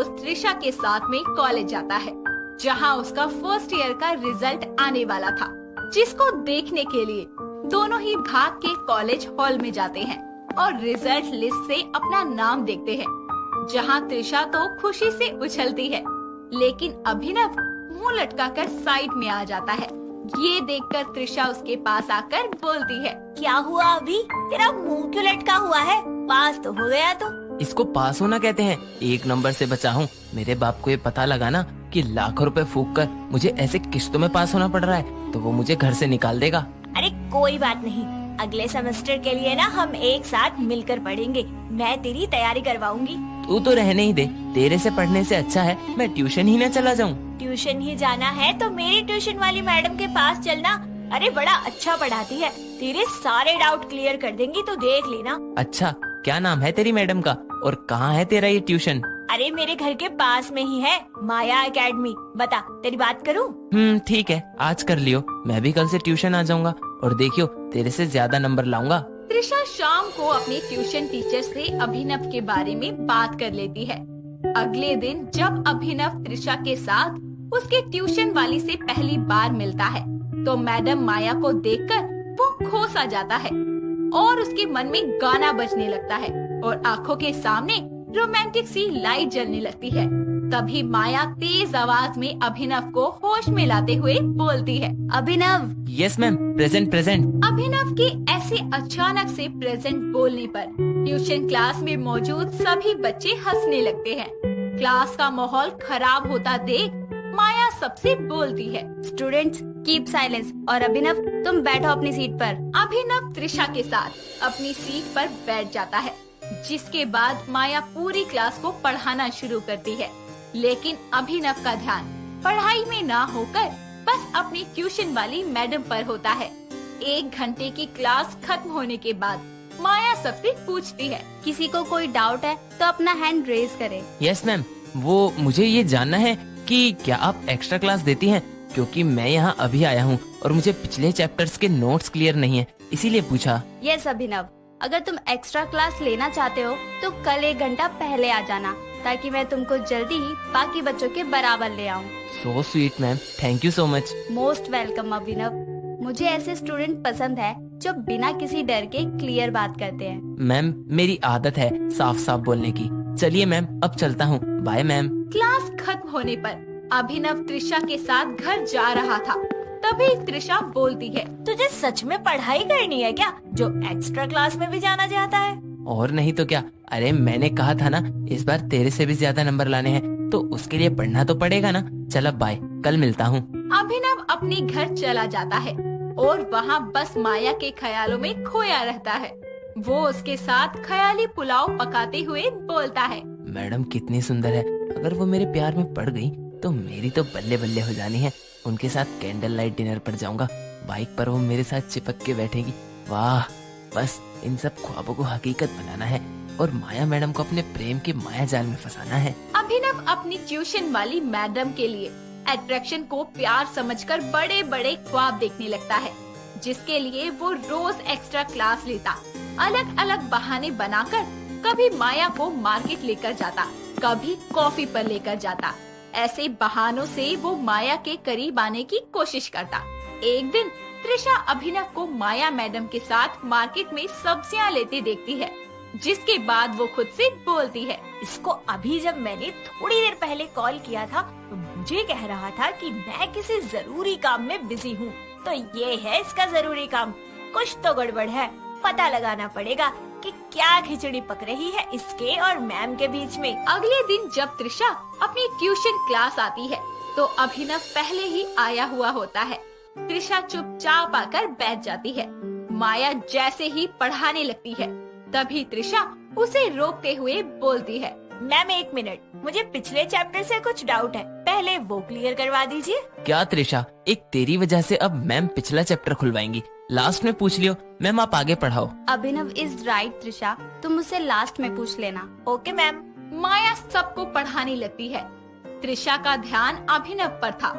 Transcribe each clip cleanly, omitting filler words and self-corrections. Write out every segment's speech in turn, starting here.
रोज त्रिशा के साथ में कॉलेज जाता है, जहां उसका फर्स्ट ईयर का रिजल्ट आने वाला था, जिसको देखने के लिए दोनों ही भाग के कॉलेज हॉल में जाते हैं और रिजल्ट लिस्ट से अपना नाम देखते हैं, जहां त्रिशा तो खुशी से उछलती है, लेकिन अभिनव मुंह लटकाकर साइड में आ जाता है। ये देखकर त्रिशा उसके पास आकर बोलती है, क्या हुआ अभी? तेरा मुंह क्यों लटका हुआ है? पास तो हो गया तो। इसको पास होना कहते हैं। 1 नंबर से बचा हूँ। मेरे बाप को ये पता लगा ना कि लाखों रुपए फूंक कर मुझे ऐसे किस्तों में पास होना पड़ रहा है, तो वो मुझे घर से निकाल देगा। अरे कोई बात नहीं, अगले सेमेस्टर के लिए ना हम एक साथ मिलकर पढ़ेंगे। मैं तेरी तैयारी करवाऊंगी। तू तो रहने ही दे, तेरे से पढ़ने से अच्छा है मैं ट्यूशन ही न चला जाऊँ। ट्यूशन ही जाना है तो मेरी ट्यूशन वाली मैडम के पास चलना। अरे बड़ा अच्छा पढ़ाती है, तेरे सारे डाउट क्लियर कर देंगी, तो देख लेना। अच्छा, क्या नाम है तेरी मैडम का और कहाँ है तेरा ये ट्यूशन? अरे मेरे घर के पास में ही है, माया एकेडमी। बता, तेरी बात करूँ? ठीक है, आज कर लियो। मैं भी कल से ट्यूशन आ जाऊंगा और देखियो तेरे से ज्यादा नंबर लाऊंगा। त्रिशा शाम को अपने ट्यूशन टीचर से अभिनव के बारे में बात कर लेती है। अगले दिन जब अभिनव त्रिशा के साथ उसके ट्यूशन वाली से पहली बार मिलता है, तो मैडम माया को देखकर वो खो सा जाता है और उसके मन में गाना बजने लगता है और आंखों के सामने रोमांटिक सी लाइट जलने लगती है। तभी माया तेज आवाज में अभिनव को होश में लाते हुए बोलती है, Abhinav. Yes ma'am, present present. Abhinav के ऐसे अचानक से प्रेजेंट बोलने पर ट्यूशन क्लास में मौजूद सभी बच्चे हंसने लगते हैं। क्लास का माहौल खराब होता देख माया सबसे बोलती है, स्टूडेंट्स कीप साइलेंस और अभिनव तुम बैठो अपनी सीट पर। अभिनव त्रिशा के साथ अपनी सीट पर बैठ जाता है, जिसके बाद माया पूरी क्लास को पढ़ाना शुरू करती है। लेकिन अभिनव का ध्यान पढ़ाई में ना होकर बस अपनी ट्यूशन वाली मैडम पर होता है। 1 घंटे की क्लास खत्म होने के बाद माया सबसे पूछती है, किसी को कोई डाउट है तो अपना हैंड रेज करे। यस मैम, वो मुझे ये जानना है कि क्या आप एक्स्ट्रा क्लास देती हैं, क्योंकि मैं यहाँ अभी आया हूँ और मुझे पिछले चैप्टर्स के नोट्स क्लियर नहीं है, इसीलिए पूछा। यस अभिनव, अगर तुम एक्स्ट्रा क्लास लेना चाहते हो तो कल 1 घंटा पहले आ जाना, ताकि मैं तुमको जल्दी ही बाकी बच्चों के बराबर ले आऊँ। So sweet ma'am, thank you so much. Most welcome Abhinav. मुझे ऐसे स्टूडेंट पसंद है जो बिना किसी डर के क्लियर बात करते हैं। मैम, मेरी आदत है साफ साफ बोलने की। चलिए मैम, अब चलता हूँ। Bye ma'am. क्लास खत्म होने पर अभिनव त्रिशा के साथ घर जा रहा था। तभी त्रिशा बोलती है, तुझे सच में पढ़ाई करनी है क्या, जो एक्स्ट्रा क्लास में भी जाना चाहता है? और नहीं तो क्या। अरे मैंने कहा था ना, इस बार तेरे से भी ज्यादा नंबर लाने हैं, तो उसके लिए पढ़ना तो पड़ेगा ना। चल अब बाय, कल मिलता हूँ। अभिनव अपने घर चला जाता है और वहाँ बस माया के ख्यालों में खोया रहता है। वो उसके साथ ख्याली पुलाव पकाते हुए बोलता है, मैडम कितनी सुंदर है, अगर वो मेरे प्यार में पड़ गई तो मेरी तो बल्ले बल्ले हो जानी है। उनके साथ कैंडल लाइट डिनर पर जाऊंगा, बाइक पर वो मेरे साथ चिपक के बैठेगी। वाह, बस इन सब ख्वाबों को हकीकत बनाना है और माया मैडम को अपने प्रेम के माया जाल में फंसाना है। अभिनव अपनी ट्यूशन वाली मैडम के लिए अट्रैक्शन को प्यार समझकर बड़े बड़े ख्वाब देखने लगता है, जिसके लिए वो रोज एक्स्ट्रा क्लास लेता। अलग अलग बहाने बनाकर कभी माया को मार्केट लेकर जाता, कभी कॉफी पर लेकर जाता। ऐसे बहानों से वो माया के करीब आने की कोशिश करता। एक दिन त्रिशा अभिनव को माया मैडम के साथ मार्केट में सब्जियां लेते देखती है, जिसके बाद वो खुद से बोलती है, इसको अभी जब मैंने थोड़ी देर पहले कॉल किया था तो मुझे कह रहा था कि मैं किसी जरूरी काम में बिजी हूँ, तो ये है इसका जरूरी काम। कुछ तो गड़बड़ है, पता लगाना पड़ेगा कि क्या खिचड़ी पक रही है इसके और मैम के बीच में। अगले दिन जब त्रिशा अपनी ट्यूशन क्लास आती है, तो अभिनव पहले ही आया हुआ होता है। त्रिशा चुपचाप आकर बैठ जाती है। माया जैसे ही पढ़ाने लगती है, तभी त्रिशा उसे रोकते हुए बोलती है, मैम 1 मिनट, मुझे पिछले चैप्टर से कुछ डाउट है, पहले वो क्लियर करवा दीजिए। क्या त्रिशा, एक तेरी वजह से अब मैम पिछला चैप्टर खुलवाएंगी। लास्ट में पूछ लियो, मैम आप आगे पढ़ाओ। अभिनव इज राइट त्रिशा, तुम मुझसे लास्ट में पूछ लेना। Okay ma'am. माया सबको पढ़ाने लगती है। त्रिशा का ध्यान अभिनव पर था,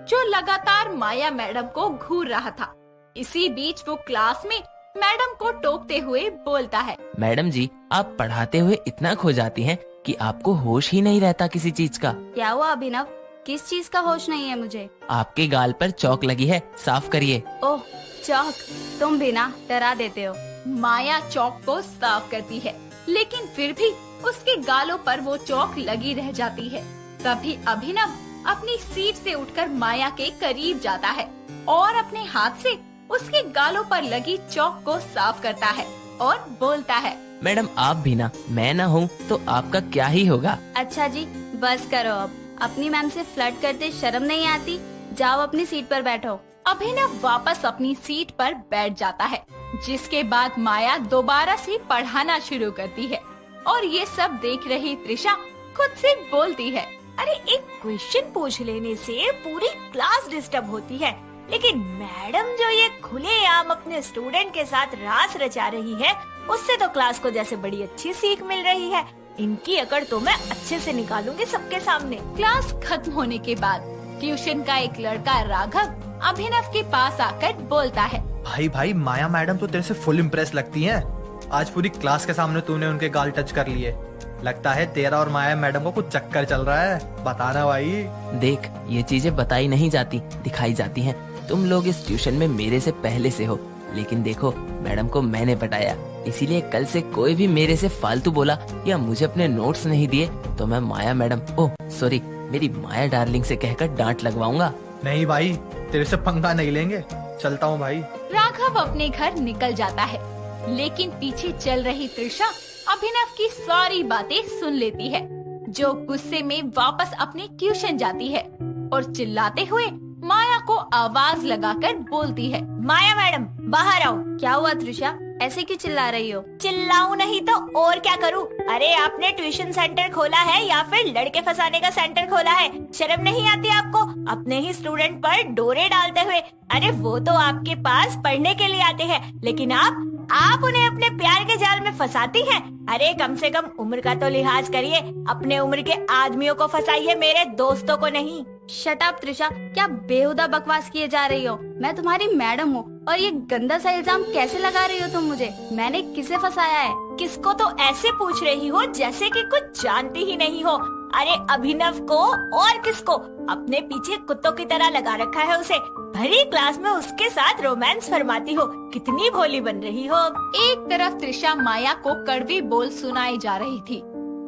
जो लगातार माया मैडम को घूर रहा था। इसी बीच वो क्लास में मैडम को टोकते हुए बोलता है। मैडम जी, आप पढ़ाते हुए इतना खो जाती हैं कि आपको होश ही नहीं रहता किसी चीज का। क्या हुआ अभिनव, किस चीज का होश नहीं है मुझे? आपके गाल पर चौक लगी है, साफ करिए। ओह चौक, तुम भी ना डरा देते हो। माया चौक को साफ करती है, लेकिन फिर भी उसके गालों पर वो चौक लगी रह जाती है। तभी अभिनव अपनी सीट से उठकर माया के करीब जाता है और अपने हाथ से उसके गालों पर लगी चौक को साफ करता है और बोलता है, मैडम आप भी ना, मैं ना हूँ तो आपका क्या ही होगा। अच्छा जी बस करो अब, अपनी मैम से फ्लर्ट करते शर्म नहीं आती? जाओ अपनी सीट पर बैठो। अभिनव वापस अपनी सीट पर बैठ जाता है, जिसके बाद माया दोबारा से पढ़ाना शुरू करती है और ये सब देख रही त्रिशा खुद से बोलती है, अरे एक क्वेश्चन पूछ लेने से पूरी क्लास डिस्टर्ब होती है, लेकिन मैडम जो ये खुलेआम अपने स्टूडेंट के साथ रास रचा रही है, उससे तो क्लास को जैसे बड़ी अच्छी सीख मिल रही है। इनकी अकड़ तो मैं अच्छे से निकालूंगी सबके सामने। क्लास खत्म होने के बाद ट्यूशन का एक लड़का राघव अभिनव के पास आकर बोलता है, भाई माया मैडम तो तेरे से फुल इम्प्रेस लगती हैं। आज पूरी क्लास के सामने तूने उनके गाल टच कर लिए। लगता है तेरा और माया मैडम को कुछ चक्कर चल रहा है, बताना भाई। देख, ये चीजें बताई नहीं जाती, दिखाई जाती हैं। तुम लोग इस ट्यूशन में मेरे से पहले से हो, लेकिन देखो मैडम को मैंने पटाया, इसीलिए कल से कोई भी मेरे से फालतू बोला या मुझे अपने नोट्स नहीं दिए तो मैं माया मैडम, ओह सॉरी, मेरी माया डार्लिंग से कहकर डांट लगवाऊंगा। नहीं भाई, तेरे से पंगा नहीं लेंगे, चलता हूँ भाई। राघव अपने घर निकल जाता है, लेकिन पीछे चल रही त्रिशा अभिनव की सारी बातें सुन लेती है, जो गुस्से में वापस अपने ट्यूशन जाती है और चिल्लाते हुए माया को आवाज लगाकर बोलती है, माया मैडम बाहर आओ। क्या हुआ त्रिशा, ऐसे क्यों चिल्ला रही हो? चिल्लाऊं नहीं तो और क्या करूं? अरे आपने ट्यूशन सेंटर खोला है या फिर लड़के फंसाने का सेंटर खोला है? शर्म नहीं आती आपको अपने ही स्टूडेंट पर डोरे डालते हुए? अरे वो तो आपके पास पढ़ने के लिए आते हैं, लेकिन आप उन्हें अपने प्यार के जाल में फंसाती हैं। अरे कम से कम उम्र का तो लिहाज करिए, अपने उम्र के आदमियों को फंसाइए, मेरे दोस्तों को नहीं। शट अप त्रिशा, क्या बेहुदा बकवास किए जा रही हो? मैं तुम्हारी मैडम हूँ और ये गंदा सा इल्जाम कैसे लगा रही हो तुम मुझे? मैंने किसे फंसाया है? किसको तो ऐसे पूछ रही हो जैसे कि कुछ जानती ही नहीं हो। अरे अभिनव को और किसको? अपने पीछे कुत्तों की तरह लगा रखा है उसे। भरी क्लास में उसके साथ रोमांस फरमाती हो, कितनी भोली बन रही हो। एक तरफ त्रिशा माया को कड़वी बोल सुनाई जा रही थी,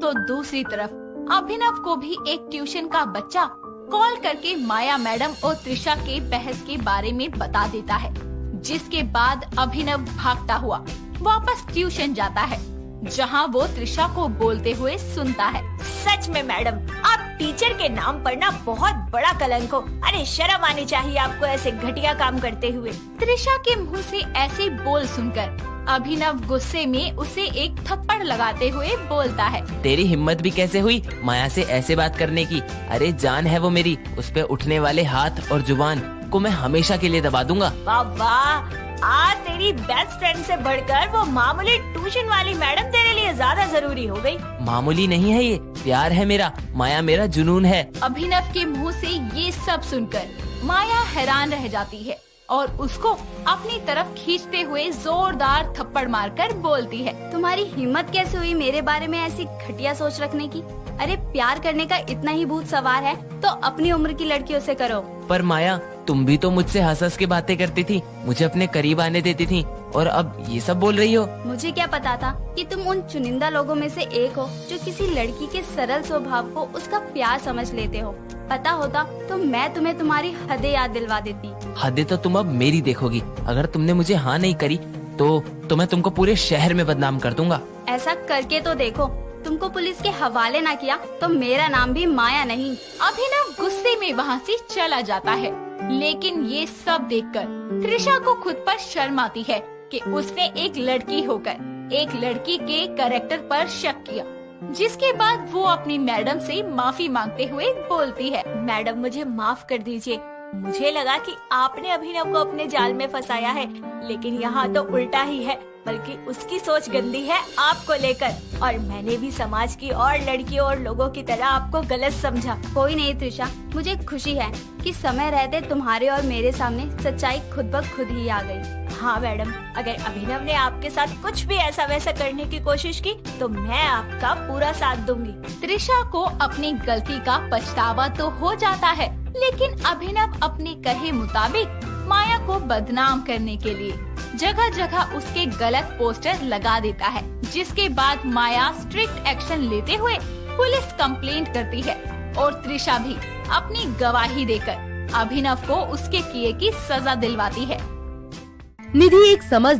तो दूसरी तरफ अभिनव को भी एक ट्यूशन का बच्चा कॉल करके माया मैडम और त्रिशा के बहस के बारे में बता देता है, जिसके बाद अभिनव भागता हुआ वापस ट्यूशन जाता है, जहां वो त्रिशा को बोलते हुए सुनता है, सच में मैडम आप टीचर के नाम पर ना बहुत बड़ा कलंक हो। अरे शर्म आनी चाहिए आपको ऐसे घटिया काम करते हुए। त्रिशा के मुंह से ऐसे बोल सुनकर अभिनव गुस्से में उसे एक थप्पड़ लगाते हुए बोलता है, तेरी हिम्मत भी कैसे हुई माया से ऐसे बात करने की? अरे जान है वो मेरी, उस पे उठने वाले हाथ और जुबान को मैं हमेशा के लिए दबा दूंगा। वाह वाह, आज तेरी बेस्ट फ्रेंड से बढ़कर वो मामूली ट्यूशन वाली मैडम तेरे लिए ज्यादा जरूरी हो गई। मामूली नहीं है ये, प्यार है मेरा, माया मेरा जुनून है। अभिनव के मुंह से ये सब सुनकर माया हैरान रह जाती है और उसको अपनी तरफ खींचते हुए जोरदार थप्पड़ मारकर बोलती है, तुम्हारी हिम्मत कैसे हुई मेरे बारे में ऐसी घटिया सोच रखने की? अरे प्यार करने का इतना ही भूत सवार है तो अपनी उम्र की लड़कियों से करो। पर माया, तुम भी तो मुझसे हंस हंस के बातें करती थी, मुझे अपने करीब आने देती थी, और अब ये सब बोल रही हो? मुझे क्या पता था कि तुम उन चुनिंदा लोगों में से एक हो जो किसी लड़की के सरल स्वभाव को उसका प्यार समझ लेते हो। पता होता तो मैं तुम्हें तुम्हारी हदें याद दिलवा देती। हदें तो तुम अब मेरी देखोगी। अगर तुमने मुझे हाँ नहीं करी तो मैं तुमको पूरे शहर में बदनाम कर दूंगा। ऐसा करके तो देखो, तुमको पुलिस के हवाले ना किया तो मेरा नाम भी माया नहीं। अभिनव गुस्से में वहाँ से चला जाता है, लेकिन ये सब देखकर त्रिशा को खुद पर शर्म आती है कि उसने एक लड़की होकर एक लड़की के कैरेक्टर पर शक किया, जिसके बाद वो अपनी मैडम से माफी मांगते हुए बोलती है, मैडम मुझे माफ कर दीजिए, मुझे लगा कि आपने अभिनव को अपने जाल में फंसाया है, लेकिन यहाँ तो उल्टा ही है, बल्कि उसकी सोच गंदी है आपको लेकर, और मैंने भी समाज की और लड़कियों और लोगों की तरह आपको गलत समझा। कोई नहीं त्रिशा, मुझे खुशी है कि समय रहते तुम्हारे और मेरे सामने सच्चाई खुद ब खुद ही आ गई। हाँ मैडम, अगर अभिनव ने आपके साथ कुछ भी ऐसा वैसा करने की कोशिश की तो मैं आपका पूरा साथ दूंगी। त्रिशा को अपनी गलती का पछतावा तो हो जाता है, लेकिन अभिनव अपने कहे मुताबिक माया को बदनाम करने के लिए जगह जगह उसके गलत पोस्टर लगा देता है, जिसके बाद माया स्ट्रिक्ट एक्शन लेते हुए पुलिस कंप्लेंट करती है और त्रिशा भी अपनी गवाही देकर अभिनव को उसके किए की सजा दिलवाती है। निधि एक समझ